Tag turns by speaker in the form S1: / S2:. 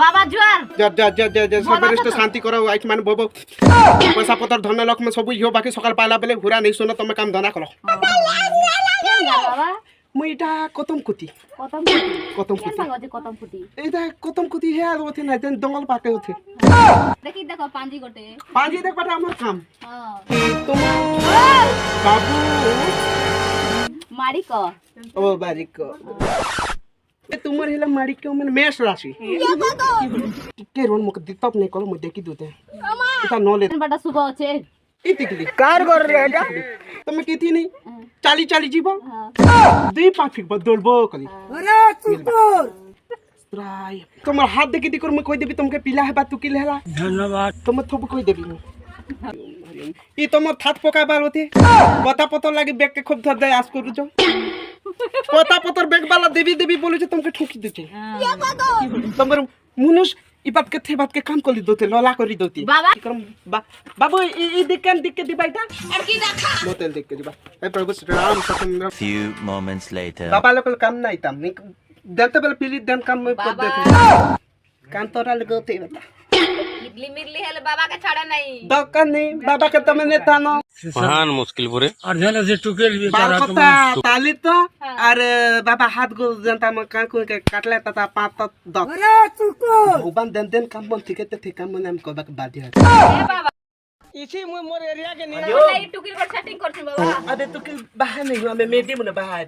S1: বাবা জোয়ার
S2: সবারিষ্ট শান্তি কর আইছ মানে বব পয়সা পতর ধন লক্ষ্মী সবু ইহ বাকি সকাল পাইলা বেলে ঘুরা নেই শুনো তুমি কাম ধনা কর
S1: বাবা
S2: মুই এটা কতম কুতি
S1: কতম ফুটি
S2: এটা কতম কুতি হে আর ওতে না দেন দঙ্গল পাকে ওতে
S1: দেখি দেখো পাঞ্জি গোটে
S2: পাঁজি দেখ পাটা আমার কাম
S1: হ্যাঁ
S2: তোমার বাবু
S1: মারিক
S2: ও বারিক তোমার হেলা মারিক মানে মেষ রাশি কে রোন মুখ দিতপ নেই কল মুই দেখি দুতে এটা নলে
S1: বাটা শুভ আছে
S2: ইতিকলি কার ঘর রে এটা তুমি কিতি নেই চালি চালি জীব দুই পা ফিকব দৌড়বো কলি
S3: আরে কুকুর
S2: প্রায় তোমার হাত দেখি দি করে মুই কই দেবি তোমাকে পিলা হেবা তুকিল হেলা
S3: ধন্যবাদ
S2: তোমার থবু কই দেবি ই তোমার থাত পকাবার হতে কথা পতর লাগে ব্যাগকে খুব ধর দেয় আজ করুছ কথা পতর ব্যাগ বালা দেবী দেবী বলেছে তোমাকে ঠুকি দিতে তোমার মুনুষ ইবাত কে থে বাত কে কাম করি দতে ললা করি দতে
S1: বাবা
S2: কি করম বাবু এই দিক কে দিবা এটা
S1: আর কি দেখা
S2: মোতেল দিক কে দিবা এই প্রভু শ্রী রাম সতন্দ্র
S4: Few moments later.
S2: বাবা লোকল কাম নাই তাম দেনতে বেলা পিলি দেন কাম মই কর দেতে কাম তোরা লগতে বতা
S1: ইডলি মিডলি হেলে বাবা কে ছাড়া নাই
S2: দরকার নেই বাবা কে তুমি নেতা না
S5: महान मुश्किल पूरे
S3: আর ঝালে যে টুকেল বেচারা
S2: কথা তালি তো আর বাবা হাত গো জানতা ম কান কো কে কাটলে তা পাত দক
S3: আরে কুকুর
S2: উবান দেন দেন কাম বন ঠিক আছে ঠিক কাম মনে আম কবাক বাদি হয়
S1: এ বাবা
S3: ইসি মুই মোর এরিয়া কে নি
S1: এই টুকির বাট সেটিং করছি বাবা
S2: আবে তো কি বাহার নেই আমি মেডি মনে বাহার